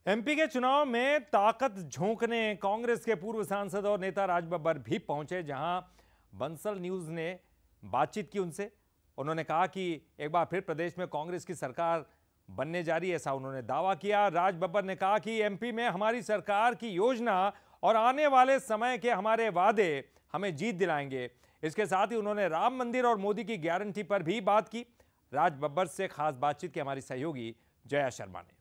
MP के चुनाव में ताकत झोंकने कांग्रेस के पूर्व सांसद और नेता राज बब्बर भी पहुंचे, जहां बंसल न्यूज ने बातचीत की उनसे। उन्होंने कहा कि एक बार फिर प्रदेश में कांग्रेस की सरकार बनने जा रही है, ऐसा उन्होंने दावा किया। राज बब्बर ने कहा कि एमपी में हमारी सरकार की योजना और आने वाले समय के हमारे वादे हमें जीत दिलाएंगे। इसके साथ ही उन्होंने राम मंदिर और मोदी की गारंटी पर भी बात की। राज बब्बर से खास बातचीत की हमारी सहयोगी जया शर्मा ने।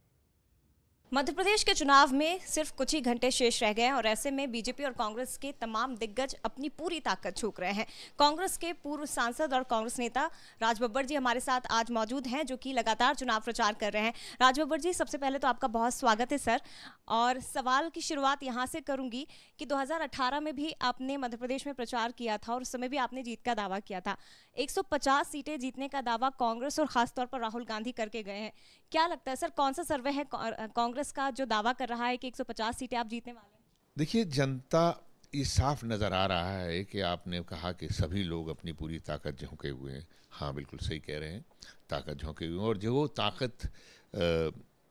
मध्य प्रदेश के चुनाव में सिर्फ कुछ ही घंटे शेष रह गए हैं और ऐसे में बीजेपी और कांग्रेस के तमाम दिग्गज अपनी पूरी ताकत झोंक रहे हैं। कांग्रेस के पूर्व सांसद और कांग्रेस नेता राज बब्बर जी हमारे साथ आज मौजूद हैं, जो कि लगातार चुनाव प्रचार कर रहे हैं। राज बब्बर जी, सबसे पहले तो आपका बहुत स्वागत है सर। और सवाल की शुरुआत यहाँ से करूंगी कि 2018 में भी आपने मध्य प्रदेश में प्रचार किया था और उस समय भी आपने जीत का दावा किया था। 150 सीटें जीतने का दावा कांग्रेस और खासतौर पर राहुल गांधी करके गए हैं। क्या लगता है सर, कौन सा सर्वे है कांग्रेस का जो दावा कर रहा है कि 150 सीटें आप जीतने वाले हैं? देखिए, जनता ये साफ नज़र आ रहा है कि आपने कहा कि सभी लोग अपनी पूरी ताकत झोंके हुए हैं। हाँ, बिल्कुल सही कह रहे हैं, ताकत झोंके हुए हैं। और जो ताकत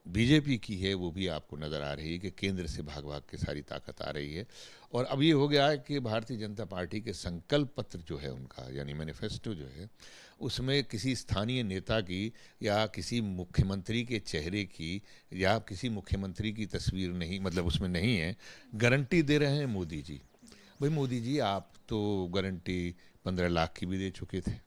बीजेपी की है वो भी आपको नज़र आ रही है कि केंद्र से भाग भाग के सारी ताकत आ रही है। और अब ये हो गया है कि भारतीय जनता पार्टी के संकल्प पत्र जो है उनका, यानी मैनिफेस्टो जो है, उसमें किसी स्थानीय नेता की या किसी मुख्यमंत्री के चेहरे की या किसी मुख्यमंत्री की तस्वीर नहीं, मतलब उसमें नहीं है। गारंटी दे रहे हैं मोदी जी। भाई मोदी जी, आप तो गारंटी 15 लाख की भी दे चुके थे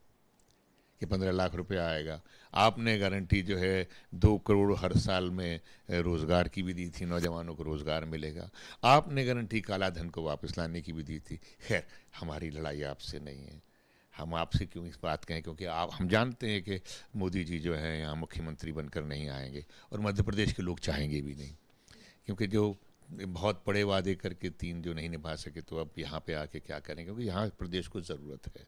कि 15 लाख रुपए आएगा। आपने गारंटी जो है 2 करोड़ हर साल में रोज़गार की भी दी थी, नौजवानों को रोज़गार मिलेगा। आपने गारंटी काला धन को वापस लाने की भी दी थी। खैर, हमारी लड़ाई आपसे नहीं है। हम आपसे क्यों इस बात कहें, क्योंकि हम जानते हैं कि मोदी जी जो है यहाँ मुख्यमंत्री बनकर नहीं आएंगे और मध्य प्रदेश के लोग चाहेंगे भी नहीं, क्योंकि जो बहुत बड़े वादे करके 3 जो नहीं निभा सके, तो अब यहाँ पे आके क्या करें, क्योंकि यहाँ प्रदेश को ज़रूरत है।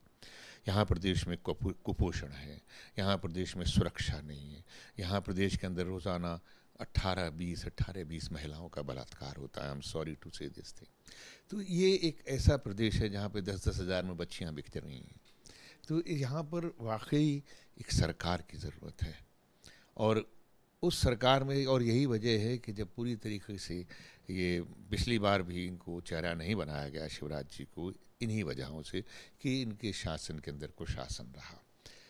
यहाँ प्रदेश में कुपोषण है, यहाँ प्रदेश में सुरक्षा नहीं है, यहाँ प्रदेश के अंदर रोज़ाना 18-20 महिलाओं का बलात्कार होता है। आई एम सॉरी टू से दिस थिंग। तो ये एक ऐसा प्रदेश है जहाँ पे 10-10 हज़ार में बच्चियाँ बिक रही हैं। तो यहाँ पर वाकई एक सरकार की ज़रूरत है। और उस सरकार में, और यही वजह है कि जब पूरी तरीके से ये पिछली बार भी इनको चेहरा नहीं बनाया गया शिवराज जी को, इन्हीं वजहों से कि इनके शासन के अंदर कुशासन रहा।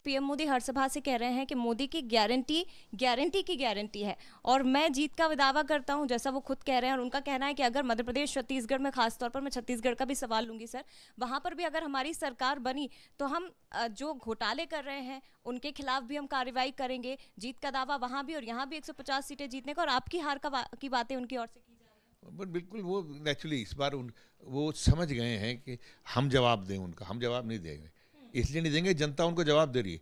पीएम मोदी हर सभा से कह रहे हैं कि मोदी की गारंटी की गारंटी है और मैं जीत का दावा करता हूं, जैसा वो खुद कह रहे हैं। और उनका कहना है कि अगर मध्य प्रदेश, छत्तीसगढ़ में, खासतौर पर मैं छत्तीसगढ़ का भी सवाल लूंगी सर, वहां पर भी अगर हमारी सरकार बनी तो हम जो घोटाले कर रहे हैं उनके खिलाफ भी हम कार्रवाई करेंगे। जीत का दावा वहां भी और यहाँ भी 150 सीटें जीतने का, और आपकी हार की बातें उनकी ओर से की जा रही है। बट बिल्कुल, वो नेचुरली इस बार वो समझ गए हैं कि हम जवाब दें उनका। हम जवाब नहीं देंगे, इसलिए नहीं देंगे, जनता उनको जवाब दे रही है।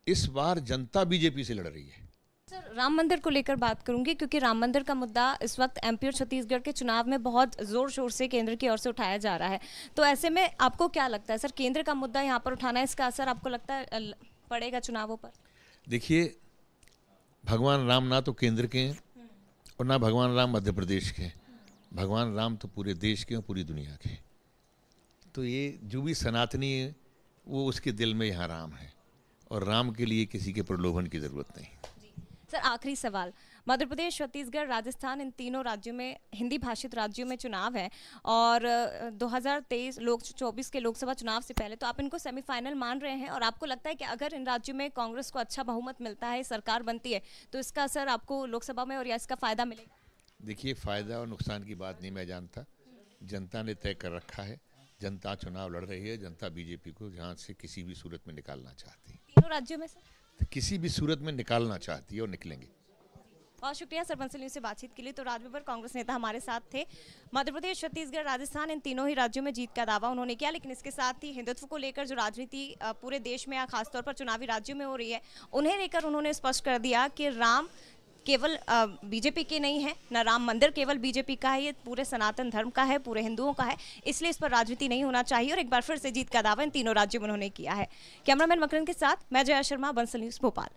इस बार जनता बीजेपी से लड़ रही है। सर, राम मंदिर को लेकर बात करूंगी, क्योंकि राम मंदिर का मुद्दा इस वक्त एमपी और छत्तीसगढ़ के चुनाव में बहुत जोर शोर से केंद्र की ओर से उठाया जा रहा है। तो ऐसे में आपको क्या लगता है सर, केंद्र का मुद्दा यहाँ पर उठाना है, इसका असर आपको लगता है पड़ेगा चुनावों पर? देखिए, भगवान राम ना तो केंद्र के हैं और ना भगवान राम मध्य प्रदेश के हैं। भगवान राम तो पूरे देश के और पूरी दुनिया के। तो ये जो भी सनातनी है वो उसके दिल में यहाँ राम है, और राम के लिए किसी के प्रलोभन की ज़रूरत नहीं। सर, आखिरी सवाल, मध्य प्रदेश, छत्तीसगढ़, राजस्थान, इन तीनों राज्यों में, हिंदी भाषित राज्यों में चुनाव है और 2024 के लोकसभा चुनाव से पहले तो आप इनको सेमीफाइनल मान रहे हैं, और आपको लगता है कि अगर इन राज्यों में कांग्रेस को अच्छा बहुमत मिलता है, सरकार बनती है, तो इसका असर आपको लोकसभा में और या इसका फ़ायदा मिलेगा? देखिए, फ़ायदा और नुकसान की बात नहीं मैं जानता, जनता ने तय कर रखा है। जनता चुनाव लड़ रही है। जनता बीजेपी को यहाँ से किसी भी सूरत में निकालना चाहती है। तीनों राज्यों में सर? किसी भी सूरत में निकालना चाहती है और निकलेंगे। बहुत शुक्रिया सर, बंसल न्यूज़ से बातचीत के लिए। तो राज बब्बर कांग्रेस नेता हमारे साथ थे। मध्य प्रदेश, छत्तीसगढ़, राजस्थान, इन तीनों ही राज्यों में जीत का दावा उन्होंने किया, लेकिन इसके साथ ही हिंदुत्व को लेकर जो राजनीति पूरे देश में या खासतौर पर चुनावी राज्यों में हो रही है, उन्हें लेकर उन्होंने स्पष्ट कर दिया कि राम केवल बीजेपी के नहीं है, न राम मंदिर केवल बीजेपी का है, ये पूरे सनातन धर्म का है, पूरे हिंदुओं का है, इसलिए इस पर राजनीति नहीं होना चाहिए। और एक बार फिर से जीत का दावा इन तीनों राज्यों में उन्होंने किया है। कैमरामैन मकरन के साथ मैं जया शर्मा, बंसल न्यूज़, भोपाल।